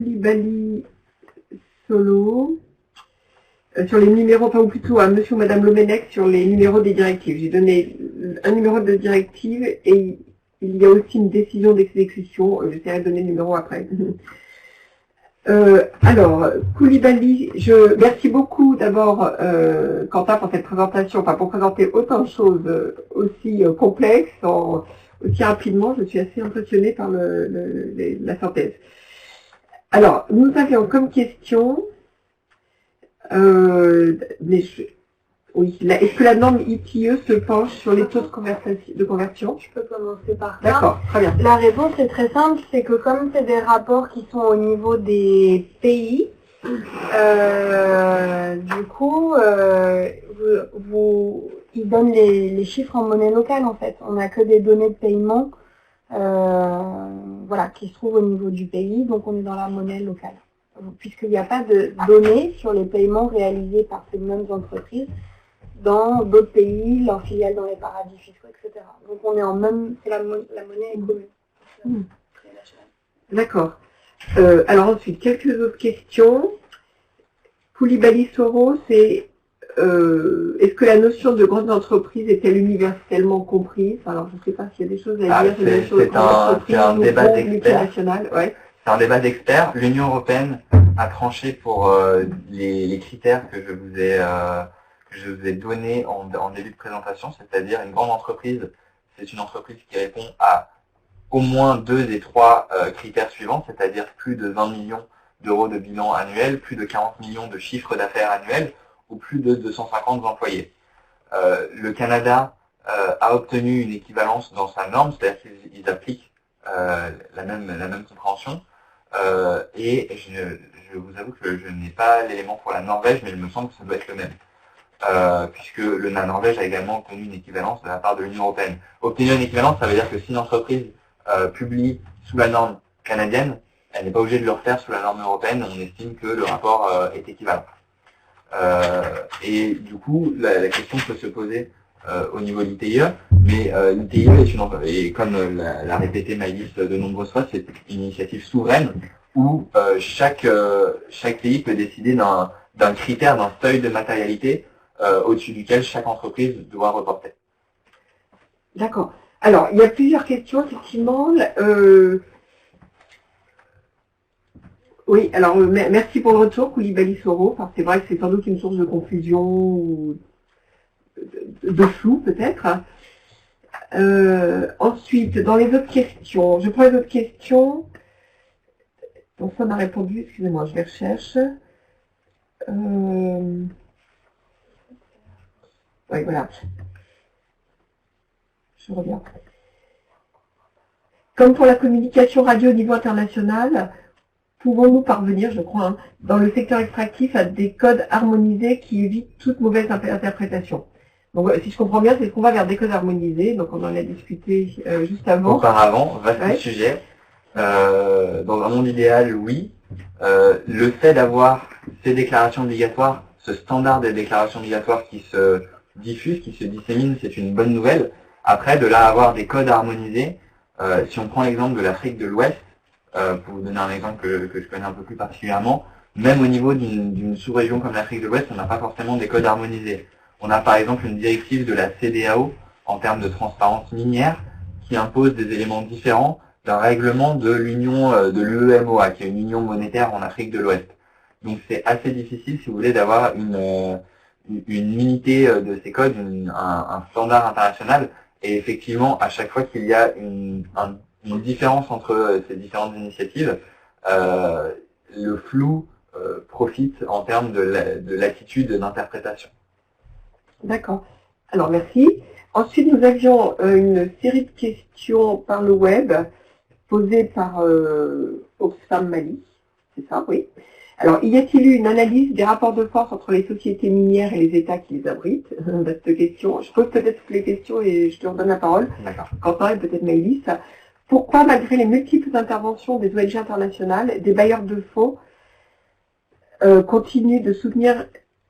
Koulibaly Solo sur les numéros, enfin ou plutôt à monsieur ou madame Lomenech sur les numéros des directives. J'ai donné un numéro de directive et il y a aussi une décision d'exécution. J'essaierai de donner le numéro après. Alors, Koulibaly, merci beaucoup d'abord Quentin pour cette présentation, enfin pour présenter autant de choses aussi complexes, aussi rapidement. Je suis assez impressionnée par la synthèse. Alors, nous avions comme question, oui, est-ce que la norme ITIE se penche sur les taux de conversion? Je peux commencer par ça. D'accord, très bien. La réponse est très simple, c'est que comme c'est des rapports qui sont au niveau des pays, du coup, ils donnent les chiffres en monnaie locale en fait. On n'a que des données de paiement voilà, qui se trouvent au niveau du pays, donc on est dans la monnaie locale. Puisqu'il n'y a pas de données sur les paiements réalisés par ces mêmes entreprises dans d'autres pays, leurs filiales dans les paradis fiscaux, etc. Donc on est en même, c'est la monnaie est commune. D'accord. Alors ensuite, quelques autres questions. Koulibaly Soro, c'est est-ce que la notion de grande entreprise est-elle universellement comprise? Alors je ne sais pas s'il y a des choses à dire. C'est un débat d'experts. Ouais. C'est un débat d'experts. L'Union européenne a tranché pour les critères que je vous ai donnés en début de présentation, c'est-à-dire une grande entreprise, c'est une entreprise qui répond à au moins 2 des 3 critères suivants, c'est-à-dire plus de 20 millions d'euros de bilan annuel, plus de 40 millions de chiffre d'affaires annuel ou plus de 250 employés. Le Canada a obtenu une équivalence dans sa norme, c'est-à-dire qu'ils appliquent la même compréhension. Et je vous avoue que je n'ai pas l'élément pour la Norvège, mais il me semble que ça doit être le même. Puisque la Norvège a également obtenu une équivalence de la part de l'Union européenne. Obtenir une équivalence, ça veut dire que si une entreprise publie sous la norme canadienne, elle n'est pas obligée de le refaire sous la norme européenne, on estime que le rapport est équivalent. Et du coup, la question peut se poser au niveau de l'ITIE, mais l'ITIE est comme l'a répété Maëlys de nombreuses fois, c'est une initiative souveraine où chaque pays peut décider d'un critère, d'un seuil de matérialité au-dessus duquel chaque entreprise doit reporter. D'accord. Alors, il y a plusieurs questions, effectivement. Oui, alors merci pour le retour, Koulibaly Soro. Enfin, c'est vrai que c'est sans doute une source de confusion ou de flou, peut-être. Ensuite, dans les autres questions, je prends les autres questions. Donc ça m'a répondu, excusez-moi, je les recherche. Oui, voilà. Je reviens. Comme pour la communication radio au niveau international, pouvons-nous parvenir, je crois, dans le secteur extractif à des codes harmonisés qui évitent toute mauvaise interprétation? Donc, si je comprends bien, c'est qu'on va vers des codes harmonisés, donc on en a discuté juste avant. Auparavant, vaste sujet. Dans un monde idéal, oui. Le fait d'avoir ces déclarations obligatoires, ce standard des déclarations obligatoires qui se diffuse, qui se dissémine, c'est une bonne nouvelle. Après, de là avoir des codes harmonisés, si on prend l'exemple de l'Afrique de l'Ouest, pour vous donner un exemple que je connais un peu plus particulièrement, même au niveau d'une sous-région comme l'Afrique de l'Ouest, on n'a pas forcément des codes harmonisés. On a par exemple une directive de la CEDEAO en termes de transparence minière qui impose des éléments différents d'un règlement de de l'UEMOA, qui est une union monétaire en Afrique de l'Ouest. Donc c'est assez difficile, si vous voulez, d'avoir une unité de ces codes, un standard international. Et effectivement, à chaque fois qu'il y a une différence entre ces différentes initiatives, le flou profite en termes de l'attitude d'interprétation. D'accord. Alors, merci. Ensuite, nous avions une série de questions par le web posées par Oxfam Mali. C'est ça, oui. Alors, y a-t-il eu une analyse des rapports de force entre les sociétés minières et les États qui les abritent? Cette question. Je pose peut-être toutes les questions et je te redonne la parole. D'accord. Quentin et peut-être Maëlys. Pourquoi, malgré les multiples interventions des ONG internationales, des bailleurs de fonds continuent de soutenir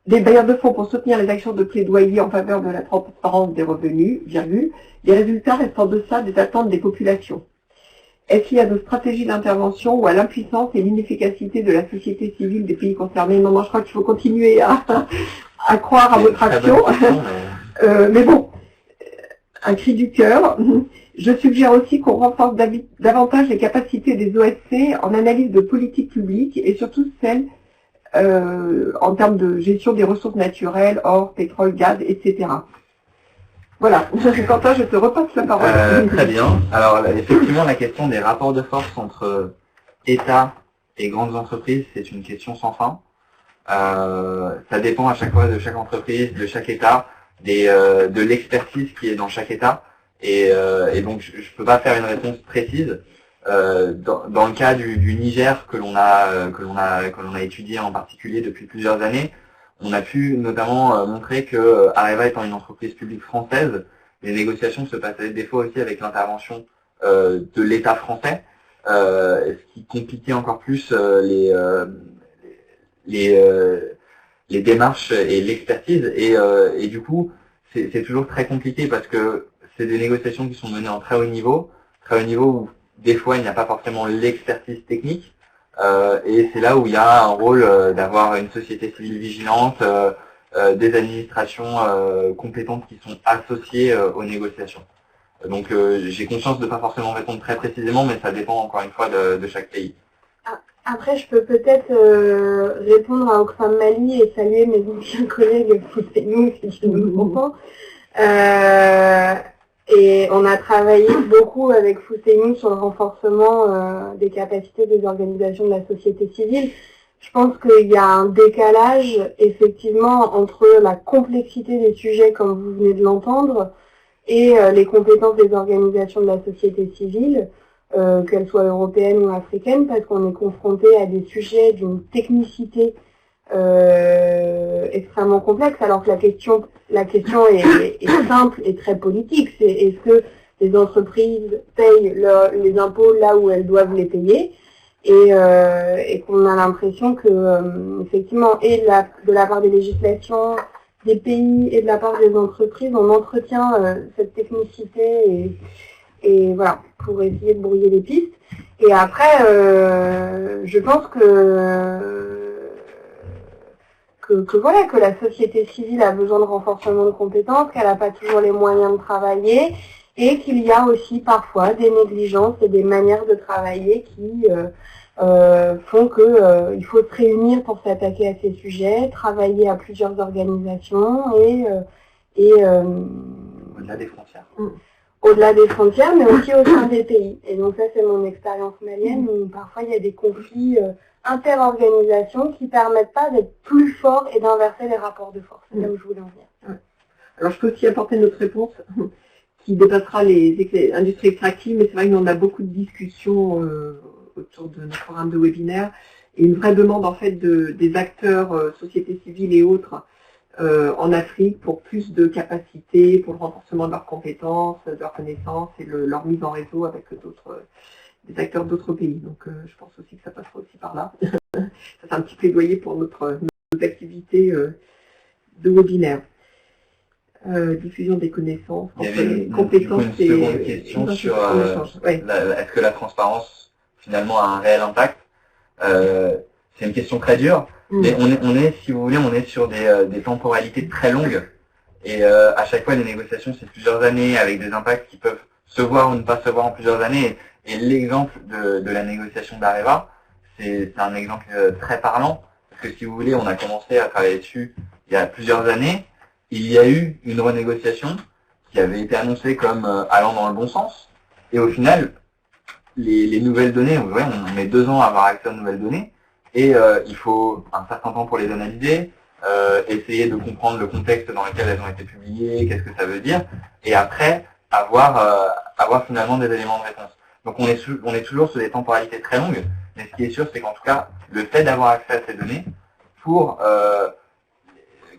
des bailleurs de fonds pour soutenir les actions de plaidoyer en faveur de la transparence des revenus, virgule, les résultats restent en deçà des attentes des populations? est-ce lié à nos stratégies d'intervention ou à l'impuissance et l'inefficacité de la société civile des pays concernés? Non, je crois qu'il faut continuer à croire à votre action. Mais bon, un cri du cœur. Je suggère aussi qu'on renforce davantage les capacités des OSC en analyse de politique publique et surtout celles en termes de gestion des ressources naturelles, or, pétrole, gaz, etc. Voilà. Quentin, je te repasse la parole. Très bien. Alors, effectivement, la question des rapports de force entre État et grandes entreprises, c'est une question sans fin. Ça dépend à chaque fois de chaque entreprise, de chaque État, de l'expertise qui est dans chaque État. Et donc, je peux pas faire une réponse précise. Dans le cas du Niger que l'on a étudié en particulier depuis plusieurs années, on a pu notamment montrer que Areva étant une entreprise publique française, les négociations se passaient des fois aussi avec l'intervention de l'État français, ce qui compliquait encore plus les démarches et l'expertise. Et du coup, c'est toujours très compliqué parce que c'est des négociations qui sont menées en très haut niveau où des fois il n'y a pas forcément l'expertise technique. Et c'est là où il y a un rôle d'avoir une société civile vigilante, des administrations compétentes qui sont associées aux négociations. Donc j'ai conscience de ne pas forcément répondre très précisément, mais ça dépend encore une fois de chaque pays. Après, je peux peut-être répondre à Oxfam Mali et saluer mes anciens collègues Fousseinou, si nous entend. Et on a travaillé beaucoup avec Fousseinou sur le renforcement des capacités des organisations de la société civile. Je pense qu'il y a un décalage, effectivement, entre la complexité des sujets, comme vous venez de l'entendre, et les compétences des organisations de la société civile, qu'elles soient européennes ou africaines, parce qu'on est confronté à des sujets d'une technicité extrêmement complexe, alors que la question est simple et très politique. C'est est-ce que les entreprises payent les impôts là où elles doivent les payer, et qu'on a l'impression que effectivement, de la part des législations des pays et de la part des entreprises, on entretient cette technicité et voilà, pour essayer de brouiller les pistes. Et après, je pense que la société civile a besoin de renforcement de compétences, qu'elle n'a pas toujours les moyens de travailler, et qu'il y a aussi parfois des négligences et des manières de travailler qui font que il faut se réunir pour s'attaquer à ces sujets, travailler à plusieurs organisations et Au-delà des frontières. Au-delà des frontières, mais aussi au sein des pays. Et donc ça, c'est mon expérience malienne, où parfois il y a des conflits interorganisations qui permettent pas d'être plus forts et d'inverser les rapports de force. C'est là où je voulais en venir. Alors je peux aussi apporter notre réponse qui dépassera les industries extractives, mais c'est vrai que nous on a beaucoup de discussions autour de notre programme de webinaire et une vraie demande en fait des acteurs, société civile et autres en Afrique pour plus de capacités, pour le renforcement de leurs compétences, de leurs connaissances et leur mise en réseau avec des acteurs d'autres pays. Donc je pense aussi que ça passera aussi par là. Ça c'est un petit plaidoyer pour nos activités de webinaire. Diffusion des connaissances, compétences et une seconde question sur est-ce que la transparence finalement a un réel impact. C'est une question très dure, mais on est, si vous voulez, on est sur des temporalités très longues et à chaque fois les négociations c'est plusieurs années avec des impacts qui peuvent se voir ou ne pas se voir en plusieurs années. Et l'exemple de la négociation d'Areva, c'est un exemple très parlant parce que si vous voulez, on a commencé à travailler dessus il y a plusieurs années. Il y a eu une renégociation qui avait été annoncée comme allant dans le bon sens. Et au final, les nouvelles données, on met 2 ans à avoir accès aux nouvelles données. Et il faut un certain temps pour les analyser, essayer de comprendre le contexte dans lequel elles ont été publiées, qu'est-ce que ça veut dire. Et après, avoir finalement des éléments de réponse. Donc on est toujours sur des temporalités très longues. Mais ce qui est sûr, c'est qu'en tout cas, le fait d'avoir accès à ces données pour...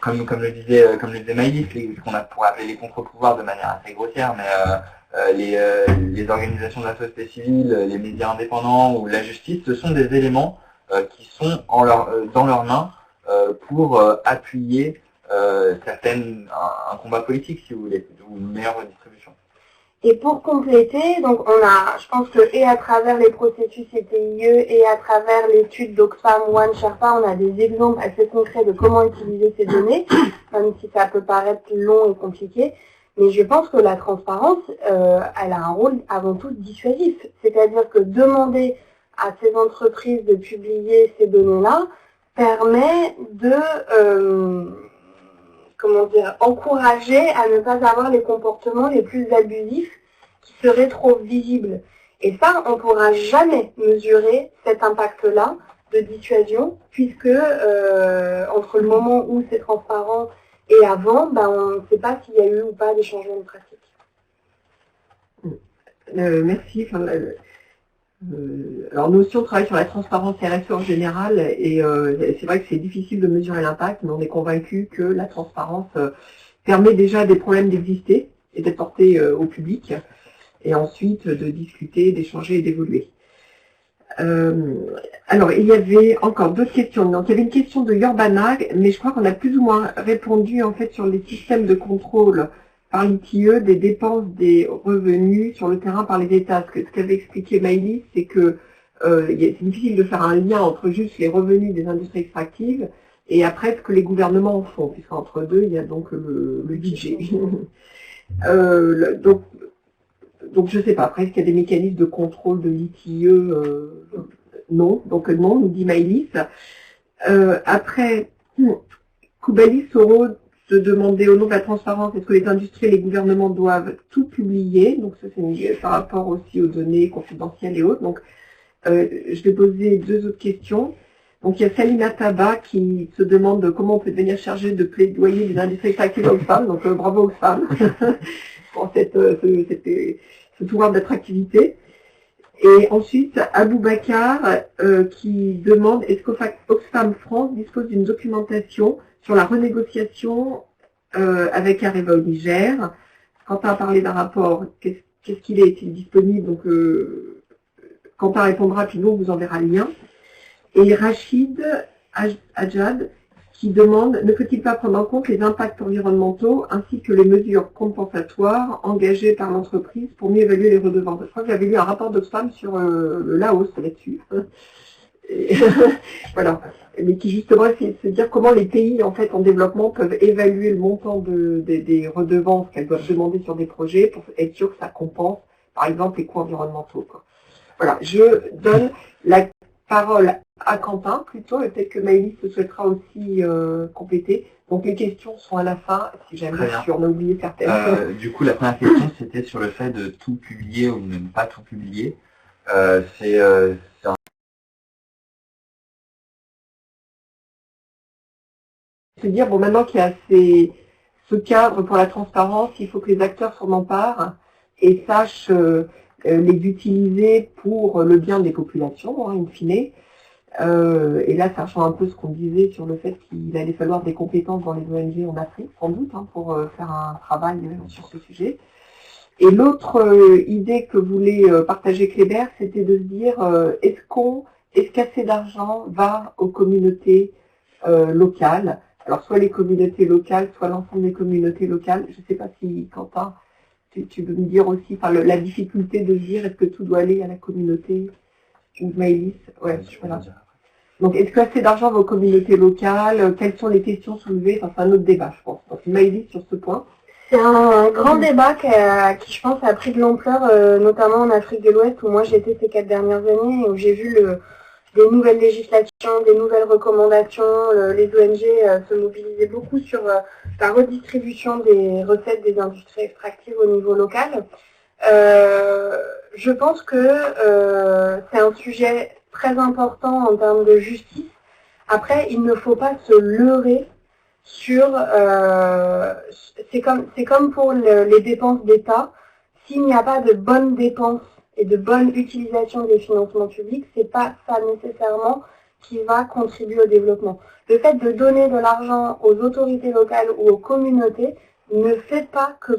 comme le disait Maïlis, ce qu'on pourrait appeler les contre-pouvoirs de manière assez grossière, mais les organisations de la société civile, les médias indépendants ou la justice, ce sont des éléments qui sont dans leurs mains pour appuyer un combat politique, si vous voulez, ou une meilleure redistribution. Et pour compléter, donc on a, je pense que et à travers les processus CTIE et à travers l'étude d'Oxfam One Sherpa, on a des exemples assez concrets de comment utiliser ces données, même si ça peut paraître long et compliqué. Mais je pense que la transparence, elle a un rôle avant tout dissuasif. C'est-à-dire que demander à ces entreprises de publier ces données-là permet de encourager à ne pas avoir les comportements les plus abusifs qui seraient trop visibles. Et ça, on ne pourra jamais mesurer cet impact-là de dissuasion, puisque entre le moment où c'est transparent et avant, on ne sait pas s'il y a eu ou pas des changements de pratique. Merci. Alors nous aussi on travaille sur la transparence RSE en général et c'est vrai que c'est difficile de mesurer l'impact, mais on est convaincu que la transparence permet déjà des problèmes d'exister et d'être portés au public et ensuite de discuter, d'échanger et d'évoluer. Alors il y avait encore d'autres questions. Donc il y avait une question de Yorbana, mais je crois qu'on a plus ou moins répondu en fait sur les systèmes de contrôle par l'ITIE des dépenses des revenus sur le terrain par les États. Ce qu'avait expliqué Maëlys, c'est que c'est difficile de faire un lien entre juste les revenus des industries extractives et après ce que les gouvernements en font, puisqu'entre deux, il y a donc le budget. Donc je ne sais pas, après, est-ce qu'il y a des mécanismes de contrôle de l'ITIE Non, donc non, nous dit Maëlys. Après, Koubalis Soro se demander au nom de la transparence, est-ce que les industries et les gouvernements doivent tout publier? Donc ça c'est par rapport aussi aux données confidentielles et autres. Donc je vais poser deux autres questions. Donc il y a Salina Taba qui se demande comment on peut devenir chargé de plaidoyer des industries extractives aux femmes. Donc bravo aux femmes pour ce pouvoir d'attractivité. Et ensuite, Aboubacar qui demande est-ce qu'Oxfam France dispose d'une documentation sur la renégociation avec Areva au Niger. Quentin a parlé d'un rapport, qu'est-ce qu'il est-il disponible? Donc Quentin répondra, puis nous on vous enverra le lien. Et Rachid Adjad qui demande ne faut-il pas prendre en compte les impacts environnementaux ainsi que les mesures compensatoires engagées par l'entreprise pour mieux évaluer les redevances. Je crois que j'avais lu un rapport d'Oxfam sur le Laos là-dessus. Et voilà, mais qui justement essaie de se dire comment les pays en fait en développement peuvent évaluer le montant des redevances qu'elles doivent demander sur des projets pour être sûr que ça compense, par exemple, les coûts environnementaux, quoi. Voilà, je donne la parole à Quentin plutôt, et peut-être que Maëlys se souhaitera aussi compléter. Donc les questions sont à la fin, si jamais on a oublié certaines. Du coup, la première question, c'était sur le fait de tout publier ou de ne pas tout publier. Se dire, bon, maintenant qu'il y a ce cadre pour la transparence, il faut que les acteurs s'en emparent et sachent les utiliser pour le bien des populations, in fine. Et là, ça rejoint un peu ce qu'on disait sur le fait qu'il allait falloir des compétences dans les ONG en Afrique, sans doute, pour faire un travail sur ce sujet. Et l'autre idée que voulait partager Kléber, c'était de se dire, est-ce qu'assez d'argent va aux communautés locales? Alors, soit les communautés locales, soit l'ensemble des communautés locales. Je ne sais pas si, Quentin, tu veux me dire aussi la difficulté de dire est-ce que tout doit aller à la communauté ou Maëlys. Ouais, voilà. Donc, est-ce que assez d'argent va aux communautés locales? Quelles sont les questions soulevées? Enfin, c'est un autre débat, je pense. Donc, Maëlys sur ce point. C'est un grand débat qui, je pense, a pris de l'ampleur, notamment en Afrique de l'Ouest, où moi j'ai été ces 4 dernières années, et où j'ai vu des nouvelles législations, des nouvelles recommandations, les ONG se mobilisaient beaucoup sur la redistribution des recettes des industries extractives au niveau local. Je pense que c'est un sujet très important en termes de justice. Après, il ne faut pas se leurrer sur... c'est comme pour les dépenses d'État. S'il n'y a pas de bonnes dépenses et de bonne utilisation des financements publics, c'est pas ça nécessairement qui va contribuer au développement. Le fait de donner de l'argent aux autorités locales ou aux communautés ne fait pas que,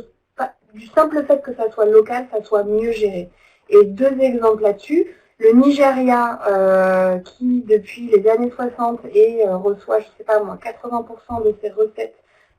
du simple fait que ça soit local, ça soit mieux géré. Et 2 exemples là-dessus. Le Nigeria, qui depuis les années 60 reçoit, je sais pas moi, 80% de ses recettes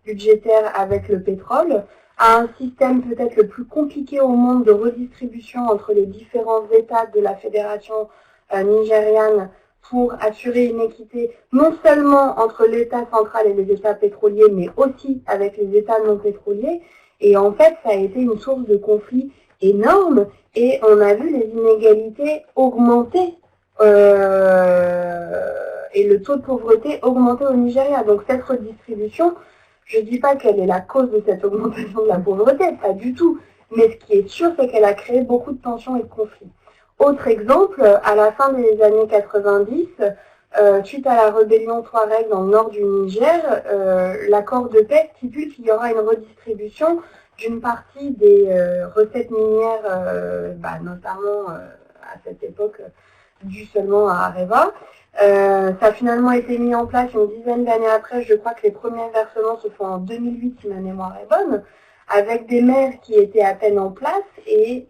budgétaires avec le pétrole, à un système peut-être le plus compliqué au monde de redistribution entre les différents États de la fédération nigériane pour assurer une équité non seulement entre l'État central et les États pétroliers, mais aussi avec les États non pétroliers. Et en fait, ça a été une source de conflits énorme et on a vu les inégalités augmenter et le taux de pauvreté augmenter au Nigeria. Donc cette redistribution, je ne dis pas quelle est la cause de cette augmentation de la pauvreté, pas du tout. Mais ce qui est sûr, c'est qu'elle a créé beaucoup de tensions et de conflits. Autre exemple, à la fin des années 90, suite à la rébellion Touareg dans le nord du Niger, l'accord de paix stipule qu'il y aura une redistribution d'une partie des recettes minières, notamment à cette époque, due seulement à Areva. Ça a finalement été mis en place une dizaine d'années après. Je crois que les premiers versements se font en 2008, si ma mémoire est bonne, avec des maires qui étaient à peine en place. Et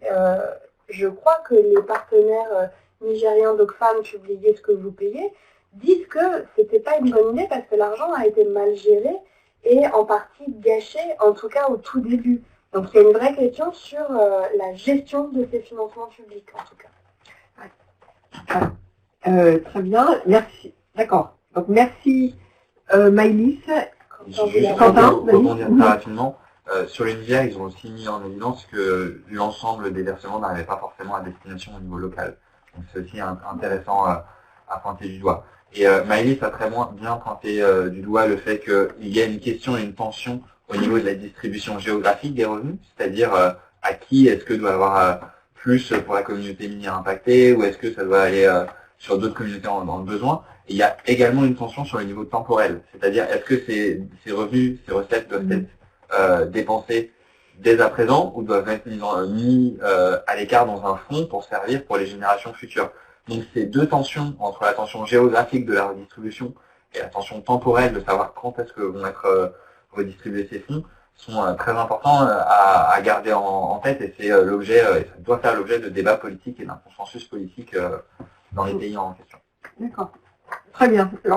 je crois que les partenaires nigériens d'Oxfam, publiés ce que vous payez, disent que c'était pas une bonne idée parce que l'argent a été mal géré et en partie gâché, en tout cas au tout début. Donc il y a une vraie question sur la gestion de ces financements publics, en tout cas. Très bien, merci. D'accord. Donc merci Maëlys. Quentin, rebondir très rapidement. Sur le Niger, ils ont aussi mis en évidence que l'ensemble des versements n'arrivait pas forcément à destination au niveau local. Donc c'est aussi intéressant à pointer du doigt. Et Maëlys a très bien pointé du doigt le fait qu'il y a une question et une tension au niveau de la distribution géographique des revenus, c'est-à-dire à qui est-ce que doit avoir plus pour la communauté minière impactée, ou est-ce que ça doit aller sur d'autres communautés dans le besoin. Et il y a également une tension sur le niveau temporel, c'est-à-dire est-ce que ces revenus, ces recettes doivent être dépensés dès à présent ou doivent être mis à l'écart dans un fonds pour servir pour les générations futures. Donc ces deux tensions, entre la tension géographique de la redistribution et la tension temporelle de savoir quand est-ce que vont être redistribués ces fonds, sont très importants à garder en tête, et c'est l'objet, et ça doit faire l'objet de débats politiques et d'un consensus politique dans les pays en question. D'accord. Très bien. Alors,